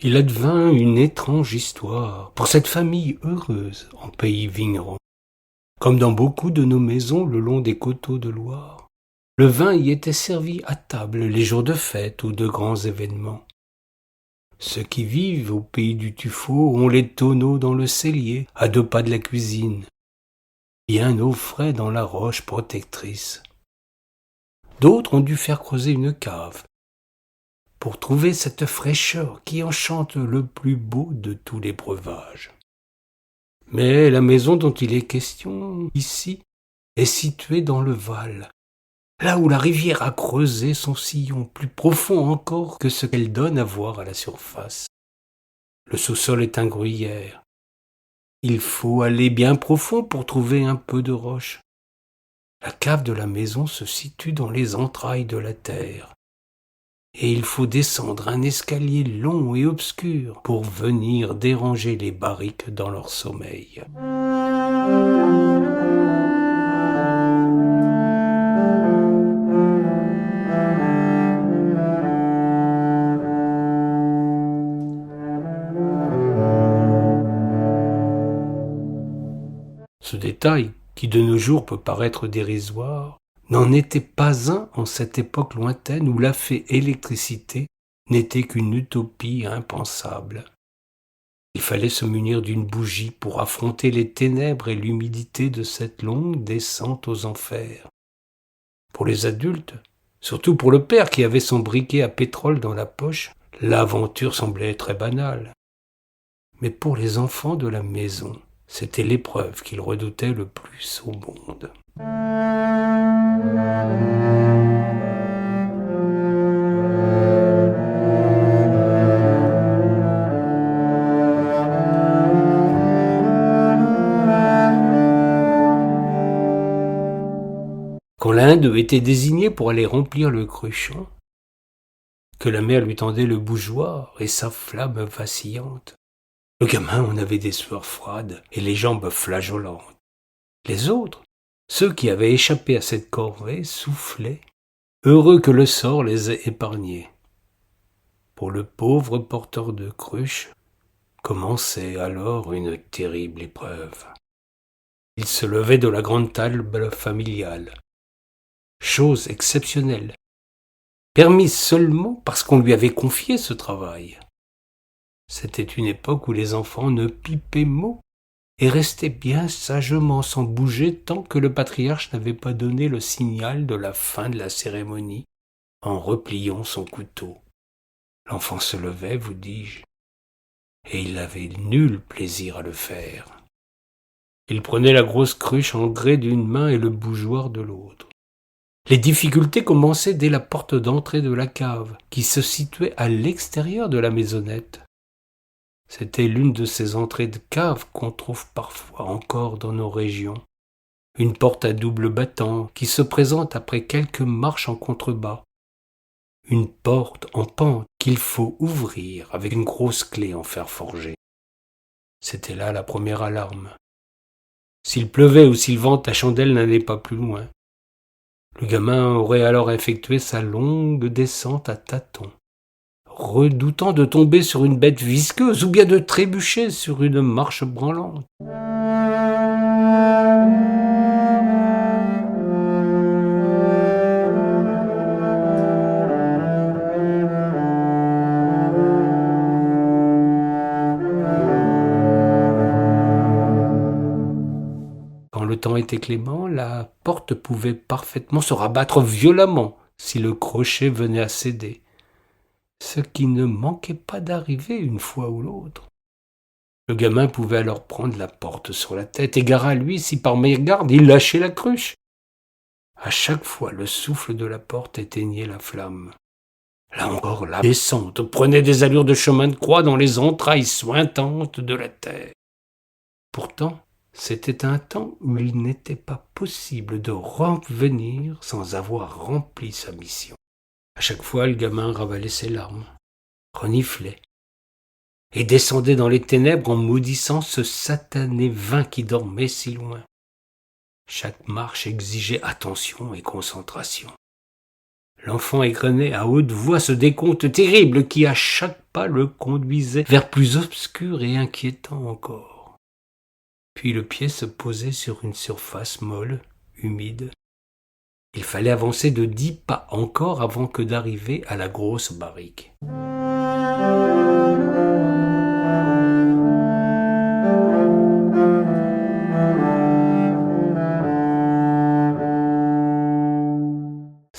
Il advint une étrange histoire pour cette famille heureuse en pays vigneron. Comme dans beaucoup de nos maisons le long des coteaux de Loire, le vin y était servi à table les jours de fête ou de grands événements. Ceux qui vivent au pays du tuffeau ont les tonneaux dans le cellier, à 2 pas de la cuisine, bien au frais dans la roche protectrice. D'autres ont dû faire creuser une cave pour trouver cette fraîcheur qui enchante le plus beau de tous les breuvages. Mais la maison dont il est question ici est située dans le Val, là où la rivière a creusé son sillon plus profond encore que ce qu'elle donne à voir à la surface. Le sous-sol est un gruyère. Il faut aller bien profond pour trouver un peu de roche. La cave de la maison se situe dans les entrailles de la terre, et il faut descendre un escalier long et obscur pour venir déranger les barriques dans leur sommeil. Ce détail, qui de nos jours peut paraître dérisoire, n'en était pas un en cette époque lointaine où la fée électricité n'était qu'une utopie impensable. Il fallait se munir d'une bougie pour affronter les ténèbres et l'humidité de cette longue descente aux enfers. Pour les adultes, surtout pour le père qui avait son briquet à pétrole dans la poche, l'aventure semblait très banale. Mais pour les enfants de la maison, c'était l'épreuve qu'ils redoutaient le plus au monde. Quand l'un d'eux était désigné pour aller remplir le cruchon, que la mère lui tendait le bougeoir et sa flamme vacillante, le gamin en avait des sueurs froides et les jambes flageolantes. Les autres, ceux qui avaient échappé à cette corvée, soufflaient, heureux que le sort les ait épargnés. Pour le pauvre porteur de cruche, commençait alors une terrible épreuve. Il se levait de la grande table familiale, chose exceptionnelle, permise seulement parce qu'on lui avait confié ce travail. C'était une époque où les enfants ne pipaient mot et restaient bien sagement sans bouger tant que le patriarche n'avait pas donné le signal de la fin de la cérémonie en repliant son couteau. L'enfant se levait, vous dis-je, et il n'avait nul plaisir à le faire. Il prenait la grosse cruche en grès d'une main et le bougeoir de l'autre. Les difficultés commençaient dès la porte d'entrée de la cave, qui se situait à l'extérieur de la maisonnette. C'était l'une de ces entrées de cave qu'on trouve parfois encore dans nos régions. Une porte à double battant qui se présente après quelques marches en contrebas. Une porte en pente qu'il faut ouvrir avec une grosse clé en fer forgé. C'était là la première alarme. S'il pleuvait ou s'il ventait, la chandelle n'allait pas plus loin. Le gamin aurait alors effectué sa longue descente à tâtons, redoutant de tomber sur une bête visqueuse ou bien de trébucher sur une marche branlante. Quand le temps était clément, la porte pouvait parfaitement se rabattre violemment si le crochet venait à céder, ce qui ne manquait pas d'arriver une fois ou l'autre. Le gamin pouvait alors prendre la porte sur la tête et gare à lui si par mégarde il lâchait la cruche. À chaque fois, le souffle de la porte éteignait la flamme. Là encore, la descente prenait des allures de chemin de croix dans les entrailles suintantes de la terre. Pourtant, c'était un temps où il n'était pas possible de revenir sans avoir rempli sa mission. À chaque fois, le gamin ravalait ses larmes, reniflait, et descendait dans les ténèbres en maudissant ce satané vin qui dormait si loin. Chaque marche exigeait attention et concentration. L'enfant égrenait à haute voix ce décompte terrible qui, à chaque pas, le conduisait vers plus obscur et inquiétant encore. Puis le pied se posait sur une surface molle, humide. Il fallait avancer de 10 pas encore avant que d'arriver à la grosse barrique.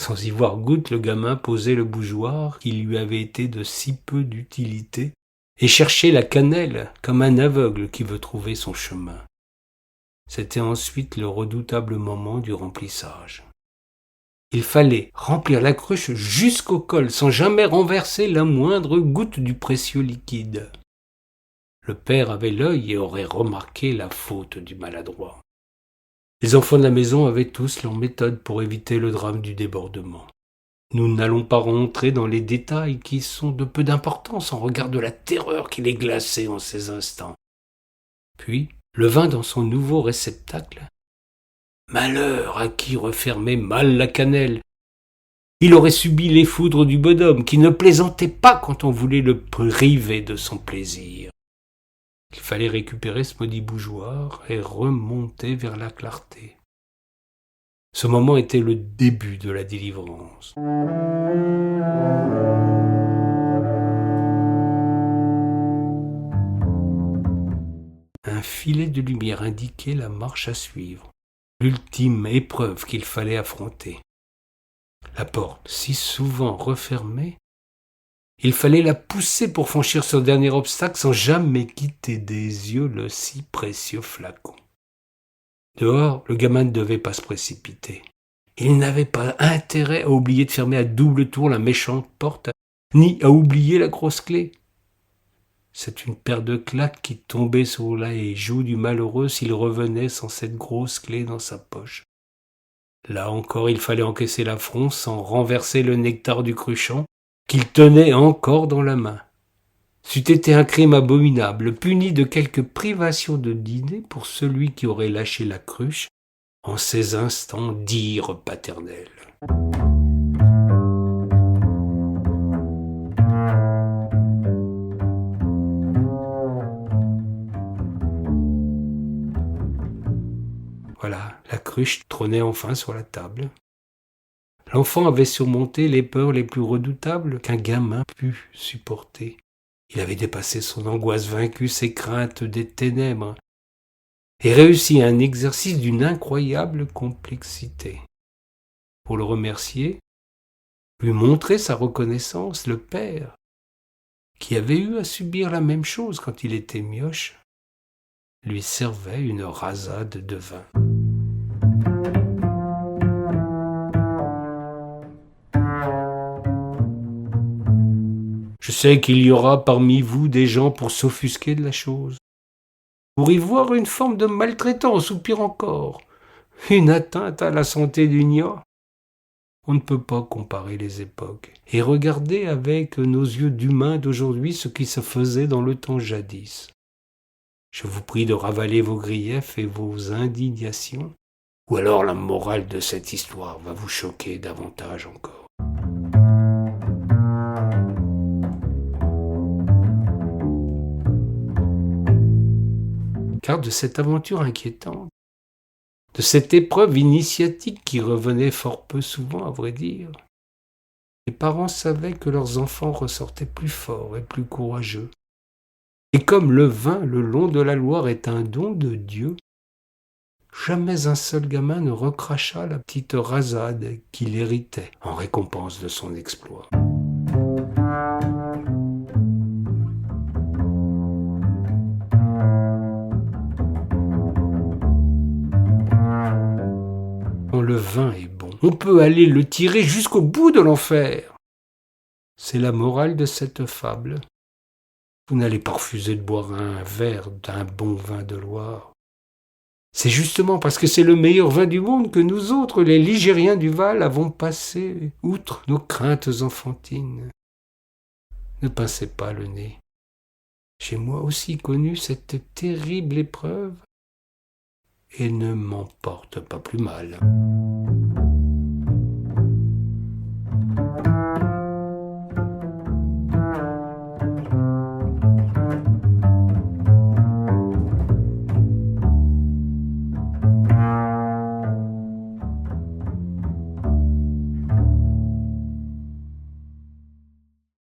Sans y voir goutte, le gamin posait le bougeoir qui lui avait été de si peu d'utilité et cherchait la cannelle comme un aveugle qui veut trouver son chemin. C'était ensuite le redoutable moment du remplissage. Il fallait remplir la cruche jusqu'au col sans jamais renverser la moindre goutte du précieux liquide. Le père avait l'œil et aurait remarqué la faute du maladroit. Les enfants de la maison avaient tous leur méthode pour éviter le drame du débordement. Nous n'allons pas rentrer dans les détails qui sont de peu d'importance en regard de la terreur qui les glaçait en ces instants. Puis, le vin dans son nouveau réceptacle. Malheur à qui refermait mal la cannelle. Il aurait subi les foudres du bonhomme qui ne plaisantait pas quand on voulait le priver de son plaisir. Il fallait récupérer ce maudit bougeoir et remonter vers la clarté. Ce moment était le début de la délivrance. Un filet de lumière indiquait la marche à suivre, l'ultime épreuve qu'il fallait affronter. La porte, si souvent refermée, il fallait la pousser pour franchir ce dernier obstacle sans jamais quitter des yeux le si précieux flacon. Dehors, le gamin ne devait pas se précipiter. Il n'avait pas intérêt à oublier de fermer à double tour la méchante porte, ni à oublier la grosse clé. C'est une paire de claques qui tombait sur les joues du malheureux s'il revenait sans cette grosse clé dans sa poche. Là encore, il fallait encaisser l'affront sans renverser le nectar du cruchon qu'il tenait encore dans la main. C'eût été un crime abominable, puni de quelques privations de dîner pour celui qui aurait lâché la cruche en ces instants d'ire paternelle. Voilà, la cruche trônait enfin sur la table. L'enfant avait surmonté les peurs les plus redoutables qu'un gamin put supporter. Il avait dépassé son angoisse, vaincu ses craintes des ténèbres, et réussi un exercice d'une incroyable complexité. Pour le remercier, lui montrer sa reconnaissance, le père, qui avait eu à subir la même chose quand il était mioche, lui servait une rasade de vin. Je sais qu'il y aura parmi vous des gens pour s'offusquer de la chose, pour y voir une forme de maltraitance ou pire encore, une atteinte à la santé du nia. On ne peut pas comparer les époques et regarder avec nos yeux d'humains d'aujourd'hui ce qui se faisait dans le temps jadis. Je vous prie de ravaler vos griefs et vos indignations, ou alors la morale de cette histoire va vous choquer davantage encore. Car de cette aventure inquiétante, de cette épreuve initiatique qui revenait fort peu souvent, à vrai dire, les parents savaient que leurs enfants ressortaient plus forts et plus courageux. Et comme le vin le long de la Loire est un don de Dieu, jamais un seul gamin ne recracha la petite rasade qu'il héritait en récompense de son exploit. Quand le vin est bon, on peut aller le tirer jusqu'au bout de l'enfer. C'est la morale de cette fable. Vous n'allez pas refuser de boire un verre d'un bon vin de Loire. C'est justement parce que c'est le meilleur vin du monde que nous autres, les Ligériens du Val, avons passé outre nos craintes enfantines. Ne pincez pas le nez. J'ai moi aussi connu cette terrible épreuve et ne m'en porte pas plus mal.